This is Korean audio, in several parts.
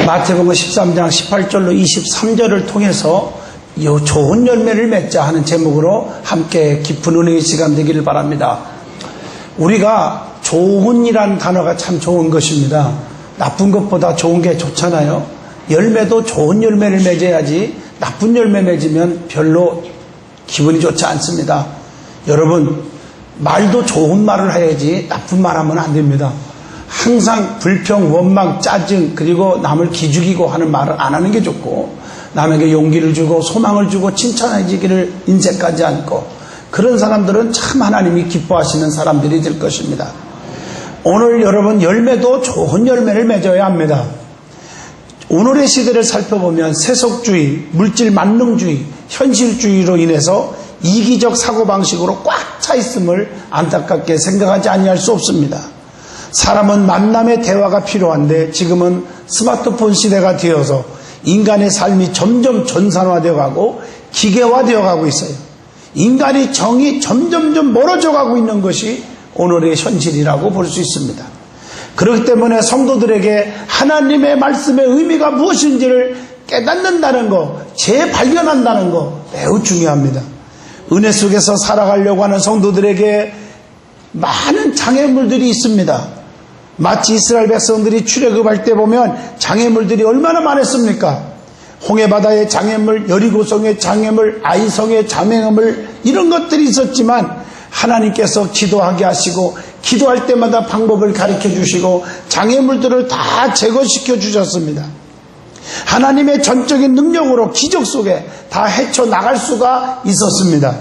마태복음 13장 18절로 23절을 통해서 좋은 열매를 맺자 하는 제목으로 함께 깊은 은혜의 시간 되기를 바랍니다. 우리가 좋은이라는 단어가 참 좋은 것입니다. 나쁜 것보다 좋은 게 좋잖아요. 열매도 좋은 열매를 맺어야지 나쁜 열매 맺으면 별로 기분이 좋지 않습니다. 여러분, 말도 좋은 말을 해야지 나쁜 말 하면 안 됩니다. 항상 불평, 원망, 짜증, 그리고 남을 기죽이고 하는 말을 안 하는 게 좋고, 남에게 용기를 주고 소망을 주고 칭찬해주기를 인색하지 않고, 그런 사람들은 참 하나님이 기뻐하시는 사람들이 될 것입니다. 오늘 여러분, 열매도 좋은 열매를 맺어야 합니다. 오늘의 시대를 살펴보면 세속주의, 물질 만능주의, 현실주의로 인해서 이기적 사고방식으로 꽉 차 있음을 안타깝게 생각하지 아니할 수 없습니다. 사람은 만남의 대화가 필요한데 지금은 스마트폰 시대가 되어서 인간의 삶이 점점 전산화되어 가고 기계화되어 가고 있어요. 인간의 정이 점점점 멀어져 가고 있는 것이 오늘의 현실이라고 볼 수 있습니다. 그렇기 때문에 성도들에게 하나님의 말씀의 의미가 무엇인지를 깨닫는다는 것, 재발견한다는 것 매우 중요합니다. 은혜 속에서 살아가려고 하는 성도들에게 많은 장애물들이 있습니다. 마치 이스라엘 백성들이 출애굽할 때 보면 장애물들이 얼마나 많았습니까? 홍해바다의 장애물, 여리고성의 장애물, 아이성의 장애물, 이런 것들이 있었지만 하나님께서 기도하게 하시고 기도할 때마다 방법을 가르쳐 주시고 장애물들을 다 제거시켜 주셨습니다. 하나님의 전적인 능력으로 기적 속에 다 헤쳐나갈 수가 있었습니다.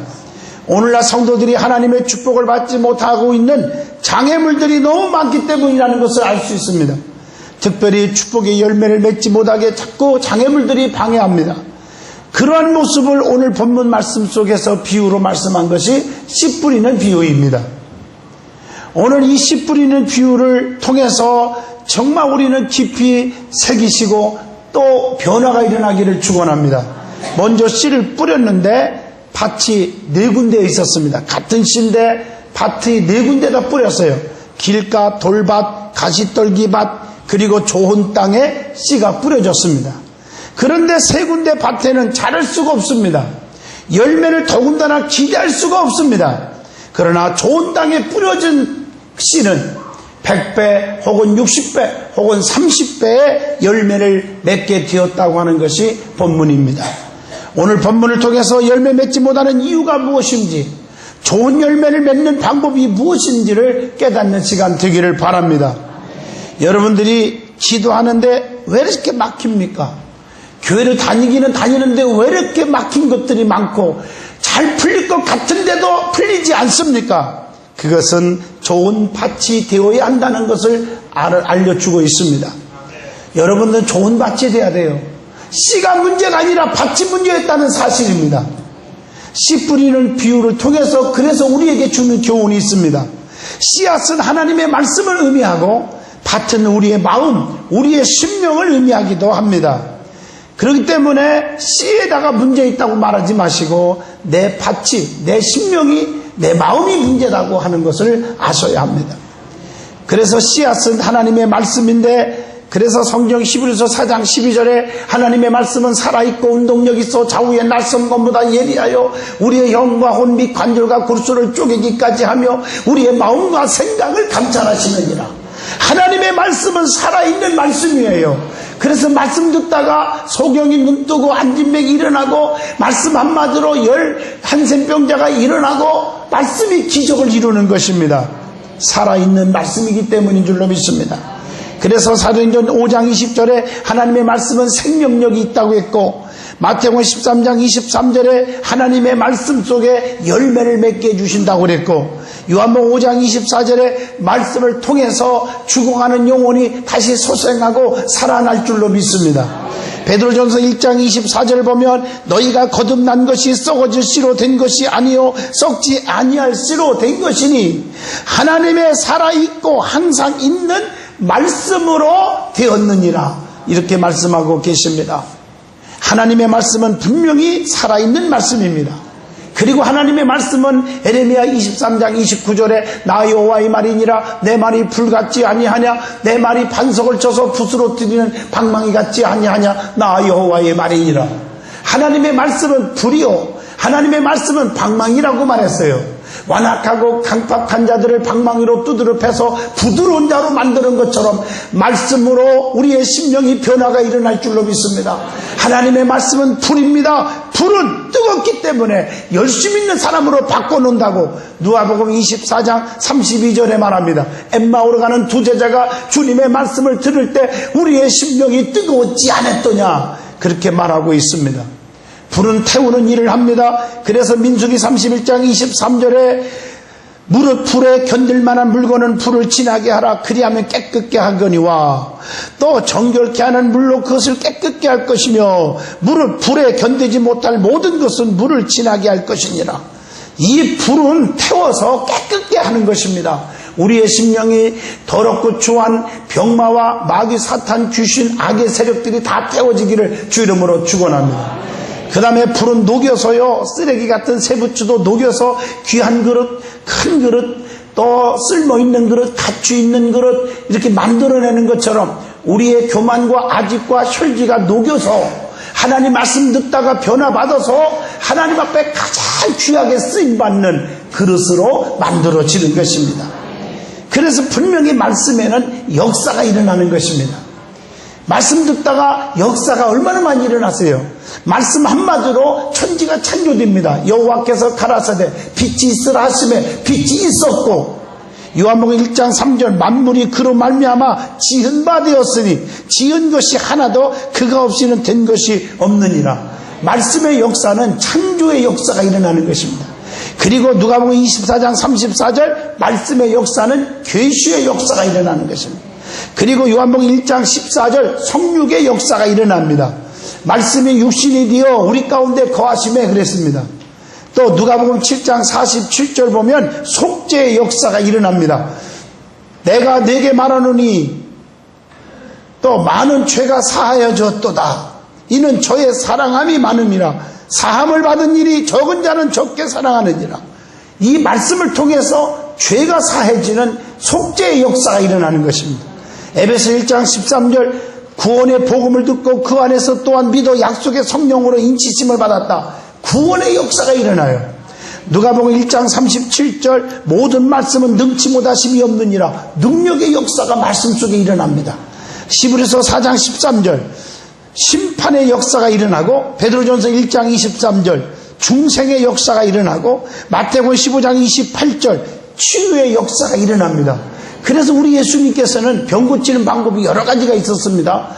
오늘날 성도들이 하나님의 축복을 받지 못하고 있는 장애물들이 너무 많기 때문이라는 것을 알 수 있습니다. 특별히 축복의 열매를 맺지 못하게 자꾸 장애물들이 방해합니다. 그러한 모습을 오늘 본문 말씀 속에서 비유로 말씀한 것이 씨 뿌리는 비유입니다. 오늘 이 씨 뿌리는 비유를 통해서 정말 우리는 깊이 새기시고 또 변화가 일어나기를 축원합니다. 먼저 씨를 뿌렸는데 밭이 네 군데에 있었습니다. 같은 씨인데 밭이 네 군데다 뿌렸어요. 길가, 돌밭, 가시떨기밭, 그리고 좋은 땅에 씨가 뿌려졌습니다. 그런데 세 군데 밭에는 자랄 수가 없습니다. 열매를 더군다나 기대할 수가 없습니다. 그러나 좋은 땅에 뿌려진 씨는 100배 혹은 60배 혹은 30배의 열매를 맺게 되었다고 하는 것이 본문입니다. 오늘 본문을 통해서 열매 맺지 못하는 이유가 무엇인지, 좋은 열매를 맺는 방법이 무엇인지를 깨닫는 시간 되기를 바랍니다. 여러분들이 기도하는데 왜 이렇게 막힙니까? 교회를 다니기는 다니는데 왜 이렇게 막힌 것들이 많고 잘 풀릴 것 같은데도 풀리지 않습니까? 그것은 좋은 밭이 되어야 한다는 것을 알려주고 있습니다. 여러분들은 좋은 밭이 되어야 돼요. 씨가 문제가 아니라 밭이 문제였다는 사실입니다. 씨 뿌리는 비유를 통해서 그래서 우리에게 주는 교훈이 있습니다. 씨앗은 하나님의 말씀을 의미하고 밭은 우리의 마음, 우리의 심령을 의미하기도 합니다. 그렇기 때문에 씨에다가 문제 있다고 말하지 마시고 내 밭이, 내 심령이, 내 마음이 문제라고 하는 것을 아셔야 합니다. 그래서 씨앗은 하나님의 말씀인데, 그래서 성경 히브리서 4장 12절에 하나님의 말씀은 살아있고 운동력 있어 좌우의 낯선 것보다 예리하여 우리의 영과 혼 및 관절과 골수를 쪼개기까지 하며 우리의 마음과 생각을 감찰하시느니라. 하나님의 말씀은 살아있는 말씀이에요. 그래서 말씀 듣다가 소경이 눈 뜨고 안진맥이 일어나고 말씀 한마디로 한센병자가 일어나고 말씀이 기적을 이루는 것입니다. 살아있는 말씀이기 때문인 줄로 믿습니다. 그래서 사도행전 5장 20절에 하나님의 말씀은 생명력이 있다고 했고, 마태복음 13장 23절에 하나님의 말씀 속에 열매를 맺게 해주신다고 그랬고, 요한복음 5장 24절에 말씀을 통해서 죽어가는 영혼이 다시 소생하고 살아날 줄로 믿습니다. 베드로전서 1장 24절을 보면 너희가 거듭난 것이 썩어질 씨로 된 것이 아니요 썩지 아니할 씨로 된 것이니 하나님의 살아있고 항상 있는 말씀으로 되었느니라, 이렇게 말씀하고 계십니다. 하나님의 말씀은 분명히 살아있는 말씀입니다. 그리고 하나님의 말씀은 에레미야 23장 29절에 나 여호와의 말이니라 내 말이 불 같지 아니하냐 내 말이 반석을 쳐서 부스러뜨리는 방망이 같지 아니하냐 나 여호와의 말이니라. 하나님의 말씀은 불이요 하나님의 말씀은 방망이라고 말했어요. 완악하고 강팍한 자들을 방망이로 두드려 패서 부드러운 자로 만드는 것처럼 말씀으로 우리의 심령이 변화가 일어날 줄로 믿습니다. 하나님의 말씀은 불입니다. 불은 뜨겁기 때문에 열심 있는 사람으로 바꿔놓는다고 누가복음 24장 32절에 말합니다. 엠마오로 가는 두 제자가 주님의 말씀을 들을 때 우리의 심령이 뜨거웠지 않았더냐 그렇게 말하고 있습니다. 불은 태우는 일을 합니다. 그래서 민수기 31장 23절에 무릇 불에 견딜 만한 물건은 불을 진하게 하라 그리하면 깨끗게 하거니와 또 정결케 하는 물로 그것을 깨끗게 할 것이며 무릇 불에 견디지 못할 모든 것은 물을 진하게 할 것이니라. 이 불은 태워서 깨끗게 하는 것입니다. 우리의 심령이 더럽고 추한 병마와 마귀 사탄 귀신 악의 세력들이 다 태워지기를 주 이름으로 축원합니다. 그 다음에 불은 녹여서요 쓰레기 같은 세부추도 녹여서 귀한 그릇 큰 그릇 또 쓸모있는 그릇 가치 있는 그릇 이렇게 만들어내는 것처럼 우리의 교만과 아집과 혈기가 녹여서 하나님 말씀 듣다가 변화받아서 하나님 앞에 가장 귀하게 쓰임받는 그릇으로 만들어지는 것입니다. 그래서 분명히 말씀에는 역사가 일어나는 것입니다. 말씀 듣다가 역사가 얼마나 많이 일어났어요. 말씀 한마디로 천지가 창조됩니다. 여호와께서 가라사대 빛이 있으라 하심에 빛이 있었고 요한복음 1장 3절 만물이 그로 말미암아 지은 바 되었으니 지은 것이 하나도 그가 없이는 된 것이 없느니라. 말씀의 역사는 창조의 역사가 일어나는 것입니다. 그리고 누가복음 24장 34절 말씀의 역사는 계시의 역사가 일어나는 것입니다. 그리고 요한복음 1장 14절 성육의 역사가 일어납니다. 말씀이 육신이 되어 우리 가운데 거하심에 그랬습니다. 또 누가복음 7장 47절 보면 속죄의 역사가 일어납니다. 내가 네게 말하노니 또 많은 죄가 사하여졌도다. 이는 저의 사랑함이 많음이라. 사함을 받은 일이 적은 자는 적게 사랑하느니라. 이 말씀을 통해서 죄가 사해지는 속죄의 역사가 일어나는 것입니다. 에베소 1장 13절 구원의 복음을 듣고 그 안에서 또한 믿어 약속의 성령으로 인치심을 받았다. 구원의 역사가 일어나요. 누가복음 1장 37절 모든 말씀은 능치 못하심이 없느니라. 능력의 역사가 말씀 속에 일어납니다. 히브리서 4장 13절 심판의 역사가 일어나고 베드로전서 1장 23절 중생의 역사가 일어나고 마태복음 15장 28절 치유의 역사가 일어납니다. 그래서 우리 예수님께서는 병 고치는 방법이 여러 가지가 있었습니다.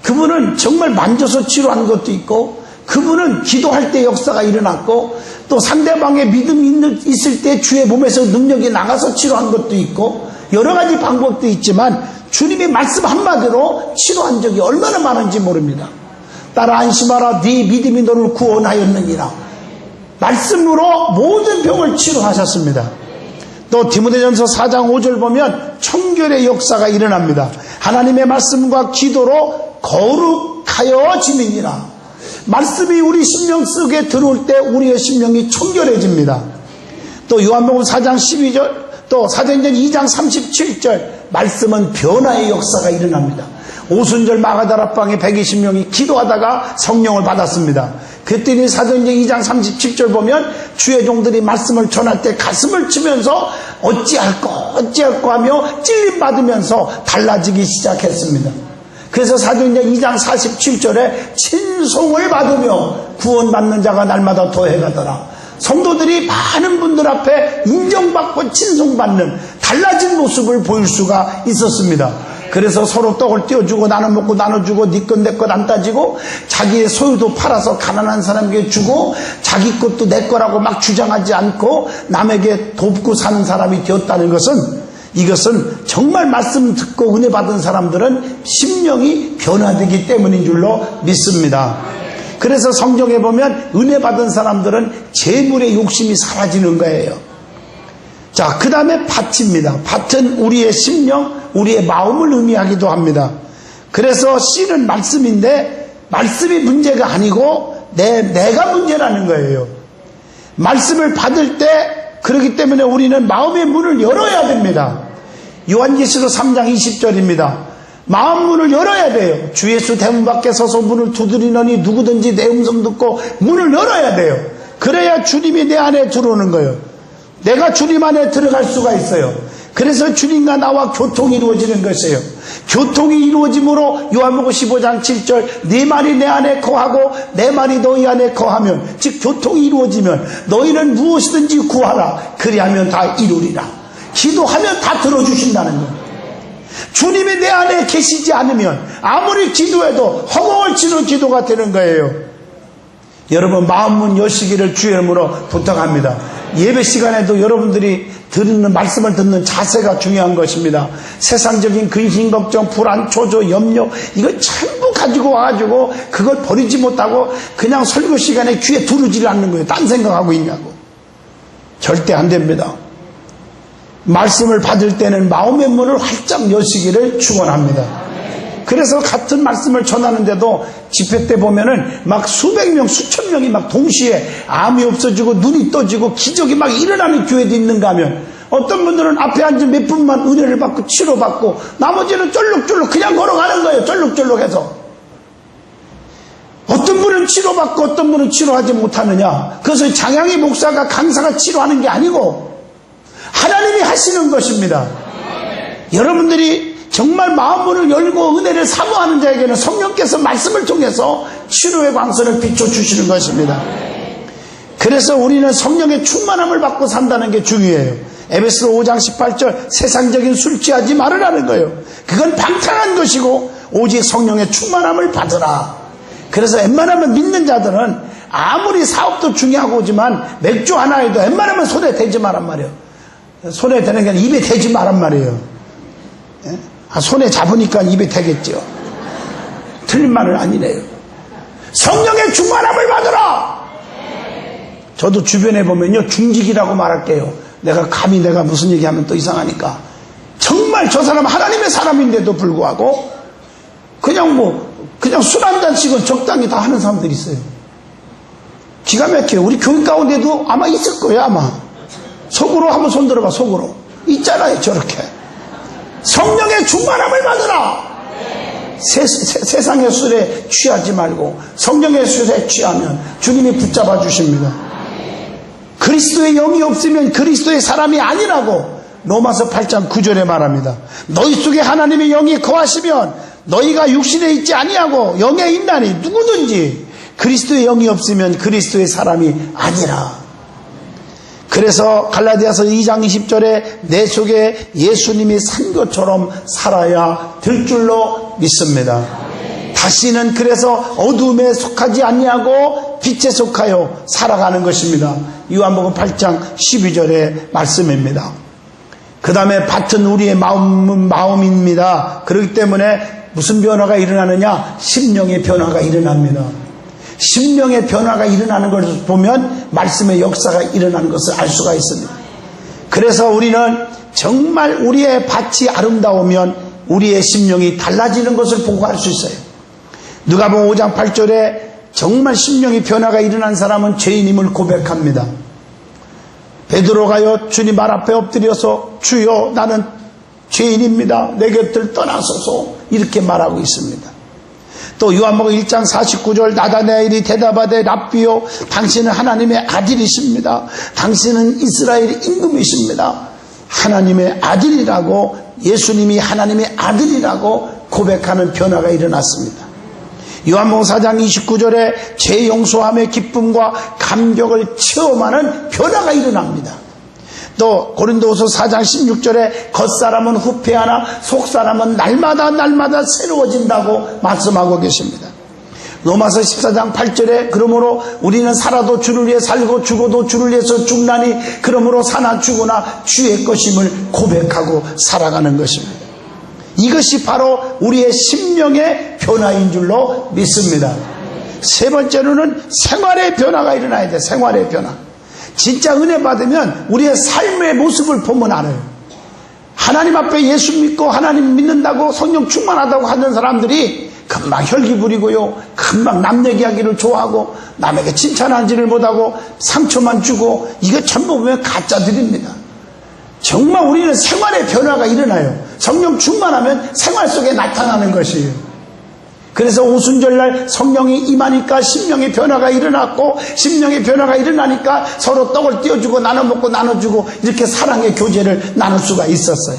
그분은 정말 만져서 치료한 것도 있고 그분은 기도할 때 역사가 일어났고 또 상대방의 믿음이 있을 때 주의 몸에서 능력이 나가서 치료한 것도 있고 여러 가지 방법도 있지만 주님의 말씀 한마디로 치료한 적이 얼마나 많은지 모릅니다. 따라 안심하라 네 믿음이 너를 구원하였느니라. 말씀으로 모든 병을 치료하셨습니다. 또 디모데전서 4장 5절 보면 청결의 역사가 일어납니다. 하나님의 말씀과 기도로 거룩하여지느니라. 말씀이 우리 심령 속에 들어올 때 우리의 심령이 청결해집니다. 또 요한복음 4장 12절 또 사도행전 2장 37절 말씀은 변화의 역사가 일어납니다. 오순절 마가다락방에 120명이 기도하다가 성령을 받았습니다. 그랬더니 사도행전 2장 37절 보면 주의 종들이 말씀을 전할 때 가슴을 치면서 어찌할까 하며 찔림받으면서 달라지기 시작했습니다. 그래서 사도행전 2장 47절에 친송을 받으며 구원받는 자가 날마다 더해가더라. 성도들이 많은 분들 앞에 인정받고 친송받는 달라진 모습을 보일 수가 있었습니다. 그래서 서로 떡을 띄워주고 나눠 먹고 나눠주고 네 것 내 것 안 따지고 자기의 소유도 팔아서 가난한 사람에게 주고 자기 것도 내 거라고 막 주장하지 않고 남에게 돕고 사는 사람이 되었다는 것은 이것은 정말 말씀 듣고 은혜 받은 사람들은 심령이 변화되기 때문인 줄로 믿습니다. 그래서 성경에 보면 은혜 받은 사람들은 재물의 욕심이 사라지는 거예요. 자, 그 다음에 밭입니다. 밭은 우리의 심령, 우리의 마음을 의미하기도 합니다. 그래서 씨는 말씀인데 말씀이 문제가 아니고 내가 문제라는 거예요. 말씀을 받을 때, 그렇기 때문에 우리는 마음의 문을 열어야 됩니다. 요한계시록 3장 20절입니다. 마음 문을 열어야 돼요. 주 예수 대문 밖에 서서 문을 두드리노니 누구든지 내 음성 듣고 문을 열어야 돼요. 그래야 주님이 내 안에 들어오는 거예요. 내가 주님 안에 들어갈 수가 있어요. 그래서 주님과 나와 교통이 이루어지는 것이에요. 교통이 이루어짐으로 요한복음 15장 7절 네 말이 내 안에 거하고 내 말이 너희 안에 거하면, 즉 교통이 이루어지면 너희는 무엇이든지 구하라. 그리하면 다 이루리라. 기도하면 다 들어주신다는 거예요. 주님이 내 안에 계시지 않으면 아무리 기도해도 허공을 치는 기도가 되는 거예요. 여러분, 마음문 여시기를 주의 이름으로 부탁합니다. 예배 시간에도 여러분들이 듣는 말씀을 듣는 자세가 중요한 것입니다. 세상적인 근심, 걱정, 불안, 초조, 염려, 이걸 전부 가지고 와가지고 그걸 버리지 못하고 그냥 설교 시간에 귀에 두르지를 않는 거예요. 딴 생각하고 있냐고. 절대 안 됩니다. 말씀을 받을 때는 마음의 문을 활짝 여시기를 축원합니다. 그래서 같은 말씀을 전하는데도 집회 때 보면은 막 수백 명, 수천 명이 막 동시에 암이 없어지고 눈이 떠지고 기적이 막 일어나는 교회도 있는가 하면, 어떤 분들은 앞에 앉은 몇 분만 은혜를 받고 치료받고 나머지는 쫄룩쫄룩 그냥 걸어가는 거예요. 쫄룩쫄룩해서. 어떤 분은 치료받고 어떤 분은 치료하지 못하느냐. 그것은 장양희 목사가 강사가 치료하는 게 아니고 하나님이 하시는 것입니다. 여러분들이 정말 마음문을 열고 은혜를 사모하는 자에게는 성령께서 말씀을 통해서 치료의 광선을 비춰주시는 것입니다. 그래서 우리는 성령의 충만함을 받고 산다는 게 중요해요. 에베소 5장 18절 세상적인 술 취하지 말으라는 거예요. 그건 방탕한 것이고 오직 성령의 충만함을 받으라. 그래서 웬만하면 믿는 자들은 아무리 사업도 중요하고지만 맥주 하나에도 웬만하면 손에 대지 말란 말이에요. 손에 대는 게 아니라 입에 대지 말란 말이에요. 손에 잡으니까 입에 대겠죠. 틀린 말은 아니네요. 성령의 충만함을 받으라. 저도 주변에 보면요, 중직이라고 말할게요. 내가 감히 내가 무슨 얘기하면 또 이상하니까. 정말 저 사람 하나님의 사람인데도 불구하고 그냥 술 한 잔씩은 적당히 다 하는 사람들이 있어요. 기가 막혀요. 우리 교인 가운데도 아마 있을 거예요. 아마 속으로 한번 손 들어봐. 속으로 있잖아요. 저렇게 성령의 충만함을 받으라. 세상의 술에 취하지 말고 성령의 술에 취하면 주님이 붙잡아 주십니다. 그리스도의 영이 없으면 그리스도의 사람이 아니라고 로마서 8장 9절에 말합니다. 너희 속에 하나님의 영이 거하시면 너희가 육신에 있지 아니하고 영에 있나니 누구든지 그리스도의 영이 없으면 그리스도의 사람이 아니라. 그래서 갈라디아서 2장 20절에 내 속에 예수님이 산 것처럼 살아야 될 줄로 믿습니다. 다시는 그래서 어둠에 속하지 아니하고 빛에 속하여 살아가는 것입니다. 요한복음 8장 12절의 말씀입니다. 그 다음에 밭은 우리의 마음은 마음입니다. 그렇기 때문에 무슨 변화가 일어나느냐? 심령의 변화가 일어납니다. 심령의 변화가 일어나는 것을 보면 말씀의 역사가 일어나는 것을 알 수가 있습니다. 그래서 우리는 정말 우리의 밭이 아름다우면 우리의 심령이 달라지는 것을 보고 알 수 있어요. 누가복음 5장 8절에 정말 심령의 변화가 일어난 사람은 죄인임을 고백합니다. 베드로가요 주님 말 앞에 엎드려서 주여 나는 죄인입니다. 내 곁을 떠나소서 이렇게 말하고 있습니다. 또 요한복음 1장 49절 나다나엘이 대답하되 랍비요 당신은 하나님의 아들이십니다. 당신은 이스라엘의 임금이십니다. 하나님의 아들이라고, 예수님이 하나님의 아들이라고 고백하는 변화가 일어났습니다. 요한복음 4장 29절에 죄 용서함의 기쁨과 감격을 체험하는 변화가 일어납니다. 또 고린도후서 4장 16절에 겉사람은 후패하나 속사람은 날마다 새로워진다고 말씀하고 계십니다. 로마서 14장 8절에 그러므로 우리는 살아도 주를 위해 살고 죽어도 주를 위해서 죽나니 그러므로 사나 죽으나 주의 것임을 고백하고 살아가는 것입니다. 이것이 바로 우리의 심령의 변화인 줄로 믿습니다. 세 번째로는 생활의 변화가 일어나야 돼. 생활의 변화. 진짜 은혜 받으면 우리의 삶의 모습을 보면 알아요. 하나님 앞에 예수 믿고 하나님 믿는다고 성령 충만하다고 하는 사람들이 금방 혈기 부리고요, 금방 남 얘기하기를 좋아하고 남에게 칭찬하지를 못하고 상처만 주고 이거 전부 보면 가짜들입니다. 정말 우리는 생활의 변화가 일어나요. 성령 충만하면 생활 속에 나타나는 것이에요. 그래서 오순절날 성령이 임하니까 심령의 변화가 일어났고, 심령의 변화가 일어나니까 서로 떡을 띄워주고 나눠 먹고 나눠주고 이렇게 사랑의 교제를 나눌 수가 있었어요.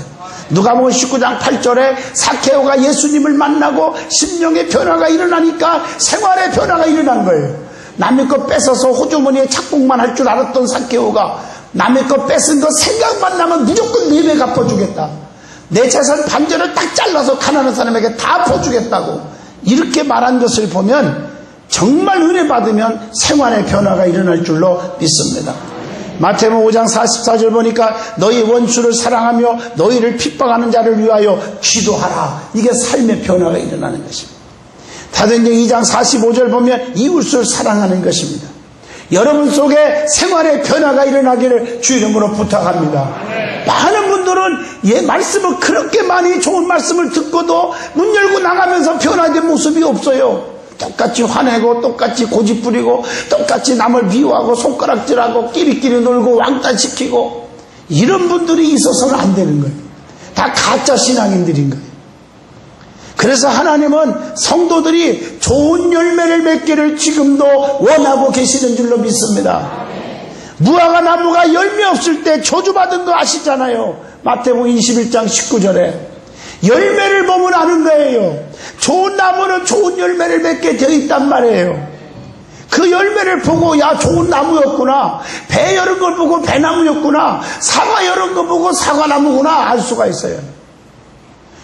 누가복음 19장 8절에 사케오가 예수님을 만나고 심령의 변화가 일어나니까 생활의 변화가 일어난 거예요. 남의 것 뺏어서 호주머니에 착복만 할 줄 알았던 사케오가 남의 것 뺏은 거 생각만 나면 무조건 4배 갚아주겠다. 내 재산 반절을 딱 잘라서 가난한 사람에게 다 퍼주겠다고 이렇게 말한 것을 보면 정말 은혜 받으면 생활의 변화가 일어날 줄로 믿습니다. 마태복음 5장 44절 보니까 너희 원수를 사랑하며 너희를 핍박하는 자를 위하여 기도하라. 이게 삶의 변화가 일어나는 것입니다. 사도행전 2장 45절 보면 이웃을 사랑하는 것입니다. 여러분 속에 생활의 변화가 일어나기를 주 이름으로 부탁합니다. 많은 분들은 말씀을 그렇게 많이 좋은 말씀을 듣고도 문 열고 나가면서 변화된 모습이 없어요. 똑같이 화내고 똑같이 고집부리고 똑같이 남을 미워하고 손가락질하고 끼리끼리 놀고 왕따시키고 이런 분들이 있어서는 안 되는 거예요. 다 가짜 신앙인들인 거예요. 그래서 하나님은 성도들이 좋은 열매를 맺기를 지금도 원하고 계시는 줄로 믿습니다. 무화과 나무가 열매 없을 때 저주받은 거 아시잖아요. 마태복음 21장 19절에 열매를 보면 아는 거예요. 좋은 나무는 좋은 열매를 맺게 되어 있단 말이에요. 그 열매를 보고 야 좋은 나무였구나, 배 여는 걸 보고 배나무였구나, 사과 여는 걸 보고 사과나무구나 알 수가 있어요.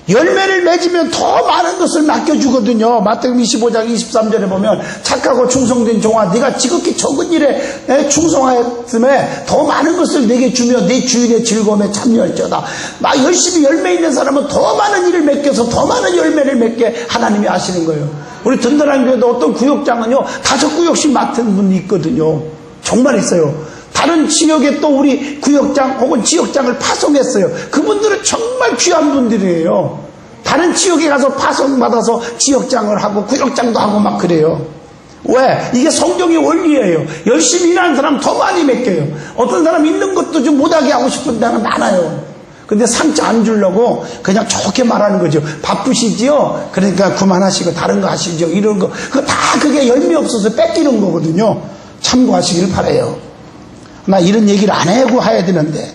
열매를 맺으면 더 많은 것을 맡겨주거든요. 마태복음 25장 23절에 보면 착하고 충성된 종아 네가 지극히 적은 일에 충성하였음에 더 많은 것을 내게 주며 네 주인의 즐거움에 참여할지어다. 막 열심히 열매 있는 사람은 더 많은 일을 맡겨서 더 많은 열매를 맺게 하나님이 하시는 거예요. 우리 든든한 교회도 어떤 구역장은요 5구역씩 맡은 분이 있거든요. 정말 있어요. 다른 지역에 또 우리 구역장 혹은 지역장을 파송했어요. 그분들은 정말 귀한 분들이에요. 다른 지역에 가서 파송받아서 지역장을 하고 구역장도 하고 막 그래요. 왜? 이게 성경의 원리예요. 열심히 일하는 사람 더 많이 맡겨요. 어떤 사람 있는 것도 좀 못하게 하고 싶은 데는 많아요. 근데 상처 안 주려고 그냥 좋게 말하는 거죠. 바쁘시지요? 그러니까 그만하시고 다른 거 하시죠. 이런 거. 그게 열매 없어서 뺏기는 거거든요. 참고하시길 바라요. 나 이런 얘기를 안 하고 해야 되는데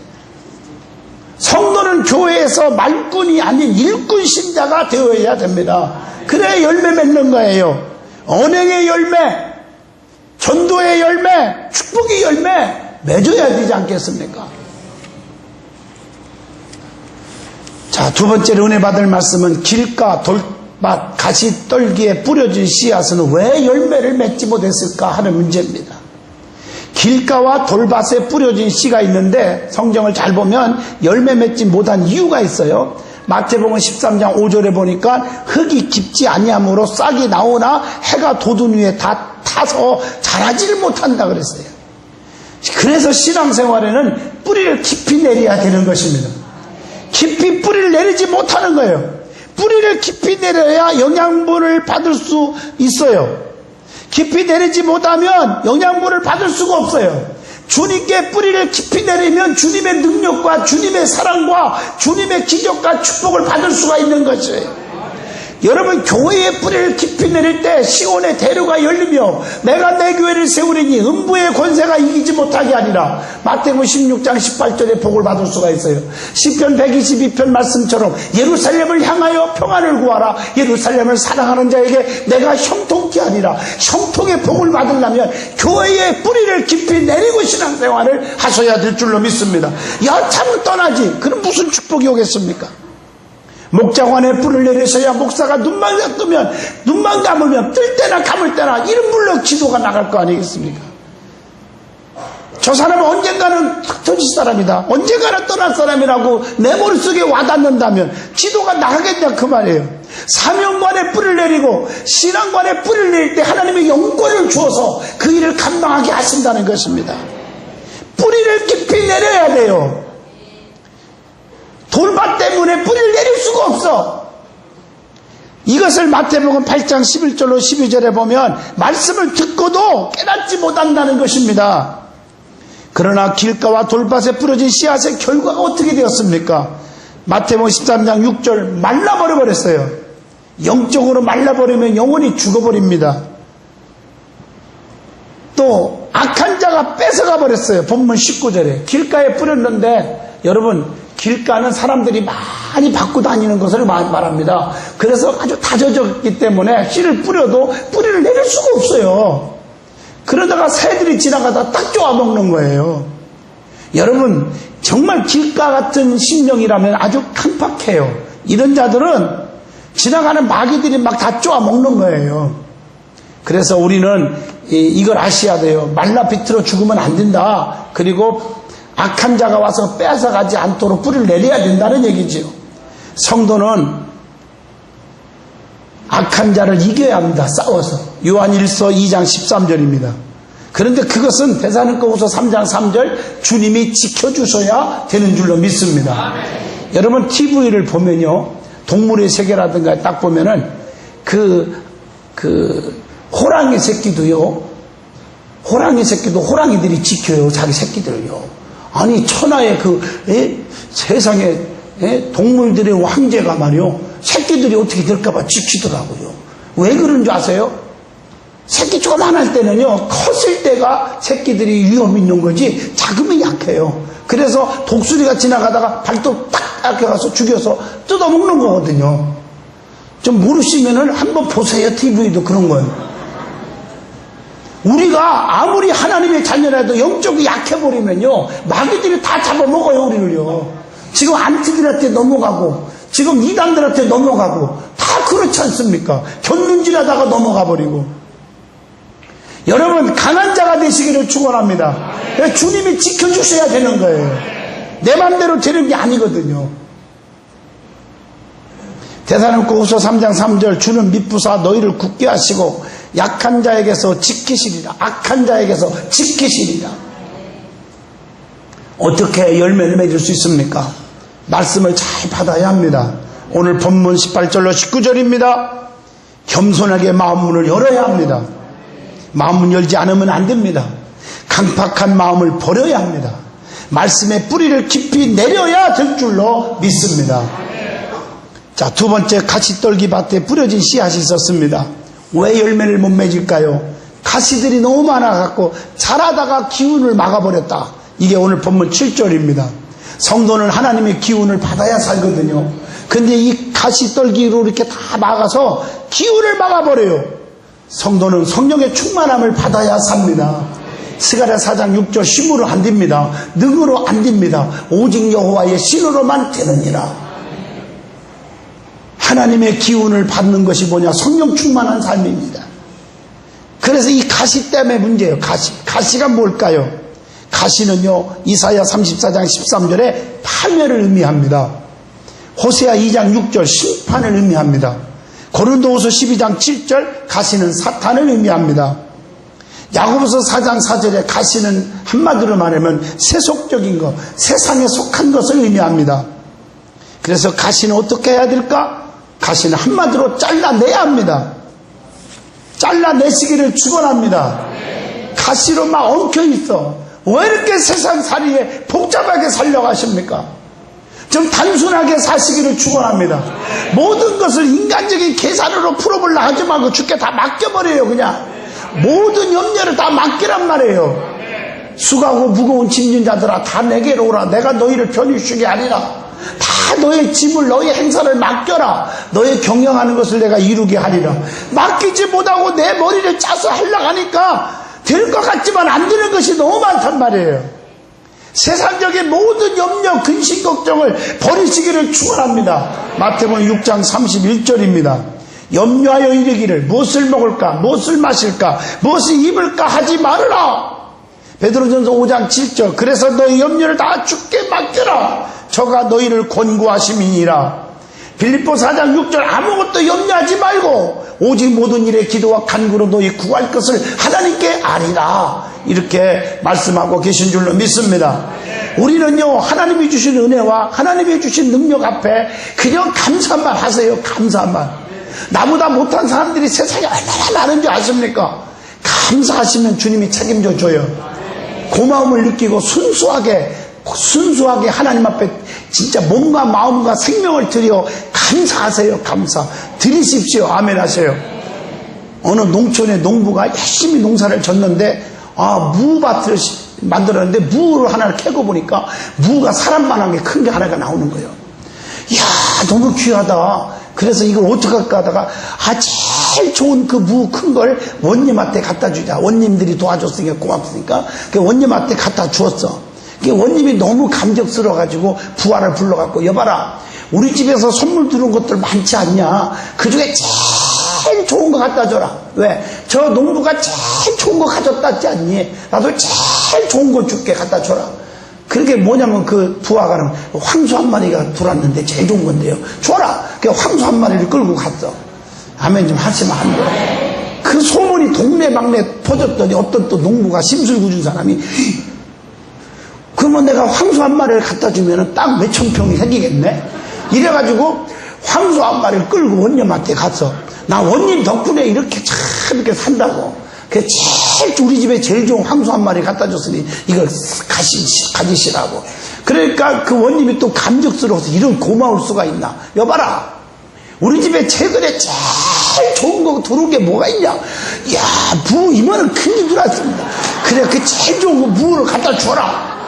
성도는 교회에서 말꾼이 아닌 일꾼 신자가 되어야 됩니다. 그래야 열매 맺는 거예요. 언행의 열매, 전도의 열매, 축복의 열매 맺어야 되지 않겠습니까? 자, 두 번째로 은혜 받을 말씀은 길가 돌밭 가시떨기에 뿌려진 씨앗은 왜 열매를 맺지 못했을까 하는 문제입니다. 길가와 돌밭에 뿌려진 씨가 있는데 성경을 잘 보면 열매 맺지 못한 이유가 있어요. 마태복음 13장 5절에 보니까 흙이 깊지 아니하므로 싹이 나오나 해가 돋은 위에 다 타서 자라지를 못한다 그랬어요. 그래서 신앙생활에는 뿌리를 깊이 내려야 되는 것입니다. 깊이 뿌리를 내리지 못하는 거예요. 뿌리를 깊이 내려야 영양분을 받을 수 있어요. 깊이 내리지 못하면 영양분을 받을 수가 없어요. 주님께 뿌리를 깊이 내리면 주님의 능력과 주님의 사랑과 주님의 기적과 축복을 받을 수가 있는 것이에요. 여러분 교회에 뿌리를 깊이 내릴 때 시온의 대로가 열리며 내가 내 교회를 세우리니 음부의 권세가 이기지 못하게 하리라. 마태복음 16장 18절에 복을 받을 수가 있어요. 시편 122편 말씀처럼 예루살렘을 향하여 평안을 구하라. 예루살렘을 사랑하는 자에게 내가 형통케 하리라. 형통의 복을 받으려면 교회에 뿌리를 깊이 내리고 신앙생활을 하셔야 될 줄로 믿습니다. 여차면 떠나지 그럼 무슨 축복이 오겠습니까? 목장관에 뿔을 내리셔야 목사가 눈만 뜨면 눈만 감으면 뜰 때나 감을 때나 이런 물로 기도가 나갈 거 아니겠습니까? 저 사람은 언젠가는 터질 사람이다, 언젠가는 떠날 사람이라고 내 머릿속에 와닿는다면 기도가 나가겠냐 그 말이에요. 사명관에 뿔을 내리고 신앙관에 뿔을 내릴 때 하나님의 영권을 주어서 그 일을 감당하게 하신다는 것입니다. 뿌리를 깊이 내려야 돼요. 돌밭 때문에 뿌리를 내릴 수가 없어. 이것을 마태복음 8장 11절로 12절에 보면 말씀을 듣고도 깨닫지 못한다는 것입니다. 그러나 길가와 돌밭에 뿌려진 씨앗의 결과가 어떻게 되었습니까? 마태복음 13장 6절 말라버려 버렸어요. 영적으로 말라버리면 영원히 죽어버립니다. 또 악한 자가 뺏어가 버렸어요. 본문 19절에 길가에 뿌렸는데, 여러분 길가는 사람들이 많이 받고 다니는 것을 말합니다. 그래서 아주 다져졌기 때문에 씨를 뿌려도 뿌리를 내릴 수가 없어요. 그러다가 새들이 지나가다 딱 쪼아 먹는 거예요. 여러분 정말 길가 같은 심령이라면 아주 깜빡해요. 이런 자들은 지나가는 마귀들이 막 다 쪼아 먹는 거예요. 그래서 우리는 이걸 아셔야 돼요. 말라 비틀어 죽으면 안 된다. 그리고 악한 자가 와서 뺏어가지 않도록 뿌리를 내려야 된다는 얘기죠. 성도는 악한 자를 이겨야 합니다. 싸워서. 요한일서 2장 13절입니다. 그런데 그것은 데살로니가후서 3장 3절 주님이 지켜주셔야 되는 줄로 믿습니다. 여러분 TV를 보면요, 동물의 세계라든가 딱 보면은 호랑이 새끼도요, 호랑이들이 지켜요. 자기 새끼들을요. 아니 천하의 세상에 동물들의 황제가 말이요, 새끼들이 어떻게 될까봐 지키더라고요. 왜 그런 줄 아세요? 새끼 조그만할 때는요, 컸을 때가 새끼들이 위험이 있는 거지 작으면 약해요. 그래서 독수리가 지나가다가 발톱 딱 깎여가서 죽여서 뜯어먹는 거거든요. 좀 모르시면은 한번 보세요. TV도 그런 거예요. 우리가 아무리 하나님의 자녀라도 영적이 약해버리면요, 마귀들이 다 잡아먹어요, 우리를요. 지금 안티들한테 넘어가고, 지금 이단들한테 넘어가고, 다 그렇지 않습니까? 견눈질하다가 넘어가버리고. 여러분, 강한 자가 되시기를 축원합니다. 주님이 지켜주셔야 되는 거예요. 내 맘대로 되는 게 아니거든요. 데살로니가후서 3장 3절 주는 미쁘사 너희를 굳게 하시고 약한 자에게서 지키시리라. 악한 자에게서 지키시리라. 어떻게 열매를 맺을 수 있습니까? 말씀을 잘 받아야 합니다. 오늘 본문 18절로 19절입니다. 겸손하게 마음문을 열어야 합니다. 마음문 열지 않으면 안 됩니다. 강팍한 마음을 버려야 합니다. 말씀의 뿌리를 깊이 내려야 될 줄로 믿습니다. 자, 두 번째, 가시떨기 밭에 뿌려진 씨앗이 있었습니다. 왜 열매를 못 맺을까요? 가시들이 너무 많아갖고 자라다가 기운을 막아버렸다. 이게 오늘 본문 7절입니다. 성도는 하나님의 기운을 받아야 살거든요. 근데 이 가시떨기로 이렇게 다 막아서 기운을 막아버려요. 성도는 성령의 충만함을 받아야 삽니다. 스가랴 4장 6절 힘으로 안 됩니다. 능으로 안 됩니다. 오직 여호와의 신으로만 되느니라. 하나님의 기운을 받는 것이 뭐냐? 성령 충만한 삶입니다. 그래서 이 가시 때문에 문제예요. 가시가 뭘까요? 가시는요, 이사야 34장 13절에 파멸을 의미합니다. 호세아 2장 6절 심판을 의미합니다. 고린도후서 12장 7절 가시는 사탄을 의미합니다. 야고보서 4장 4절에 가시는 한마디로 말하면 세속적인 것, 세상에 속한 것을 의미합니다. 그래서 가시는 어떻게 해야 될까? 가시는 한마디로 잘라내야 합니다. 잘라내시기를 축원합니다. 가시로 막 엉켜있어. 왜 이렇게 세상살이에 복잡하게 살려가십니까? 좀 단순하게 사시기를 축원합니다. 모든 것을 인간적인 계산으로 풀어보려 하지 말고 주께 다 맡겨버려요. 그냥 모든 염려를 다 맡기란 말이에요. 수고하고 무거운 짐진 자들아 다 내게로 오라. 내가 너희를 편히 쉬게 하리라. 다 너의 짐을, 너의 행사를 맡겨라. 너의 경영하는 것을 내가 이루게 하리라. 맡기지 못하고 내 머리를 짜서 하려고 하니까 될 것 같지만 안 되는 것이 너무 많단 말이에요. 세상적인 모든 염려, 근심, 걱정을 버리시기를 축원합니다. 마태복음 6장 31절입니다. 염려하여 이르기를 무엇을 먹을까, 무엇을 마실까, 무엇을 입을까 하지 말으라. 베드로전서 5장 7절 그래서 너희 염려를 다 주께 맡겨라. 저가 너희를 권고하심이니라. 빌립보 4장 6절 아무것도 염려하지 말고 오직 모든 일에 기도와 간구로 너희 구할 것을 하나님께 아리라. 이렇게 말씀하고 계신 줄로 믿습니다. 우리는요, 하나님이 주신 은혜와 하나님이 주신 능력 앞에 그냥 감사만 하세요. 감사만. 나보다 못한 사람들이 세상에 얼마나 많은 줄 아십니까? 감사하시면 주님이 책임져 줘요. 고마움을 느끼고 순수하게 하나님 앞에 진짜 몸과 마음과 생명을 드려 감사하세요. 감사 드리십시오. 아멘 하세요. 어느 농촌의 농부가 열심히 농사를 졌는데 무밭을 만들었는데 무를 하나를 캐고 보니까 무가 사람만한 게 큰 게 하나가 나오는 거예요. 이야, 너무 귀하다. 그래서 이걸 어떡할까 하다가 제일 좋은 그 무 큰 걸 원님한테 갖다 주자. 원님들이 도와줬으니까 고맙으니까 그 원님한테 갖다 주었어. 그 원님이 너무 감격스러워가지고 부하를 불러갖고 여봐라, 우리 집에서 선물 들은 것들 많지 않냐? 그 중에 제일 좋은 거 갖다 줘라. 왜? 저 농부가 제일 좋은 거 가져다지 않니? 나도 제일 좋은 거 줄게. 갖다 줘라. 그게 뭐냐면 그 부하가 황소 한 마리가 들어왔는데 제일 좋은 건데요. 줘라. 그 황소 한 마리를 끌고 갔어. 아멘 좀 하시면 안 돼. 그 소문이 동네방네 퍼졌더니 어떤 또 농부가 심술궂은 사람이 그러면 내가 황소 한 마리를 갖다 주면 딱 몇천 평이 생기겠네? 이래가지고 황소 한 마리를 끌고 원님한테 갔어. 나 원님 덕분에 이렇게 이렇게 산다고. 그 우리 집에 제일 좋은 황소 한 마리 갖다 줬으니 이걸 가지시라고. 그러니까 그 원님이 또 감격스러워서 이런 고마울 수가 있나. 여봐라, 우리 집에 최근에 제일 좋은 거 들어온 게 뭐가 있냐. 이야, 무 이만한 큰 게 들어왔습니다. 그래, 그 제일 좋은 거 무를 갖다 줘라.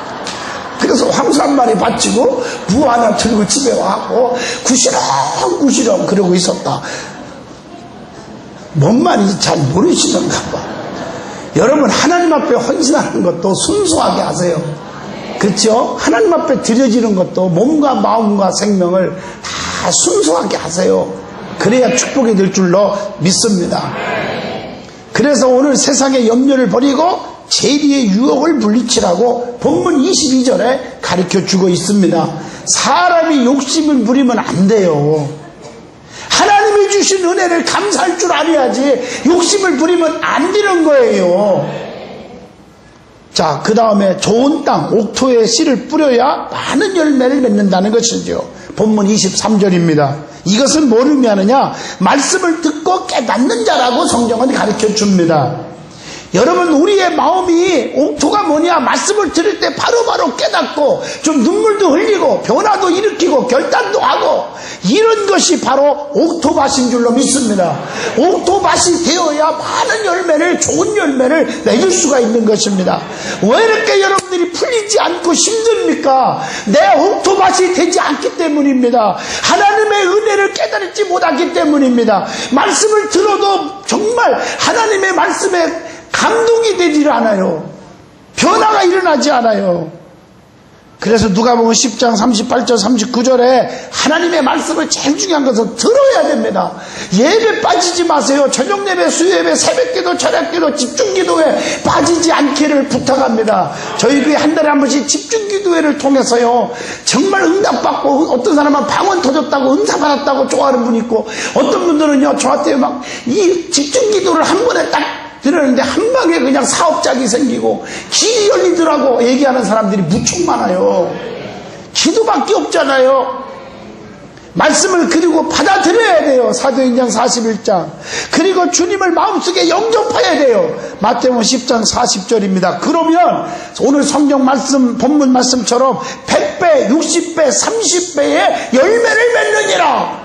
그래서 황소 한 마리 바치고 무 하나 들고 집에 와갖고 구시렁구시렁 그러고 있었다. 뭔 말인지 잘 모르시는가 봐. 여러분, 하나님 앞에 헌신하는 것도 순수하게 하세요. 그렇죠? 하나님 앞에 드려지는 것도 몸과 마음과 생명을 다 순수하게 하세요. 그래야 축복이 될 줄로 믿습니다. 그래서 오늘 세상의 염려를 버리고 재리의 유혹을 물리치라고 본문 22절에 가르쳐주고 있습니다. 사람이 욕심을 부리면 안 돼요. 하나님이 주신 은혜를 감사할 줄 알아야지 욕심을 부리면 안 되는 거예요. 자, 그 다음에 좋은 땅, 옥토에 씨를 뿌려야 많은 열매를 맺는다는 것이죠. 본문 23절입니다. 이것은 뭘 의미하느냐? 말씀을 듣고 깨닫는 자라고 성경은 가르쳐 줍니다. 여러분, 우리의 마음이 옥토가 뭐냐? 말씀을 들을 때 바로바로 깨닫고 좀 눈물도 흘리고 변화도 일으키고 결단도 하고 이런 것이 바로 옥토밭인 줄로 믿습니다. 옥토밭이 되어야 많은 열매를, 좋은 열매를 맺을 수가 있는 것입니다. 왜 이렇게 여러분들이 풀리지 않고 힘듭니까? 내 옥토밭이 되지 않기 때문입니다. 하나님의 은혜를 깨달지 못하기 때문입니다. 말씀을 들어도 정말 하나님의 말씀에 감동이 되질 않아요. 변화가 일어나지 않아요. 그래서 누가복음 10장 38절 39절에 하나님의 말씀을 제일 중요한 것은 들어야 됩니다. 예배 빠지지 마세요. 저녁 예배, 수요 예배, 새벽기도, 저녁기도, 집중기도에 빠지지 않기를 부탁합니다. 저희 교회 한 달에 한 번씩 집중기도회를 통해서요, 정말 응답받고, 어떤 사람은 방언 터졌다고 은사 받았다고 좋아하는 분이 있고, 어떤 분들은요 저한테 막 이 집중기도를 한 번에 딱 들었는데 한 방에 그냥 사업장이 생기고 길이 열리더라고 얘기하는 사람들이 무척 많아요. 기도밖에 없잖아요. 말씀을 그리고 받아들여야 돼요. 사도행전 41장. 그리고 주님을 마음속에 영접해야 돼요. 마태복음 10장 40절입니다. 그러면 오늘 성경 말씀, 본문 말씀처럼 100배, 60배, 30배의 열매를 맺느니라.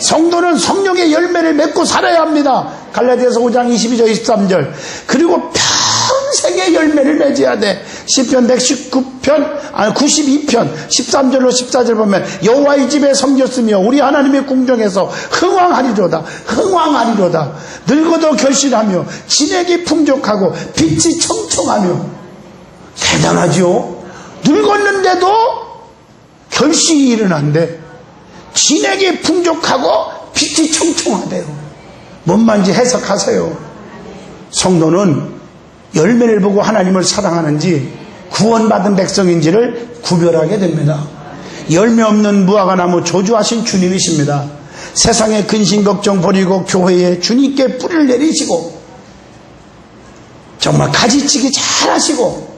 성도는 성령의 열매를 맺고 살아야 합니다. 갈라디아서 5장 22절 23절. 그리고 평생의 열매를 맺어야 돼. 시편 119편 92편 13절로 14절 보면 여호와의 집에 섬겼으며 우리 하나님의 궁정에서 흥왕하리로다. 흥왕하리로다. 늙어도 결실하며 진액이 풍족하고 빛이 청청하며. 대단하죠. 늙었는데도 결실이 일어난대. 진액이 풍족하고 빛이 청청하대요. 뭔 말인지 해석하세요. 성도는 열매를 보고 하나님을 사랑하는지 구원받은 백성인지를 구별하게 됩니다. 열매 없는 무화과 나무 조주하신 주님이십니다. 세상의 근심 걱정 버리고 교회에 주님께 뿌리를 내리시고 정말 가지치기 잘하시고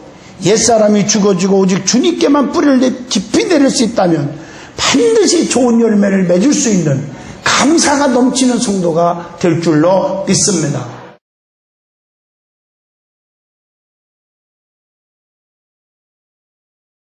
옛사람이 죽어지고 오직 주님께만 뿌리를 깊이 내릴 수 있다면 반드시 좋은 열매를 맺을 수 있는 감사가 넘치는 성도가 될 줄로 믿습니다.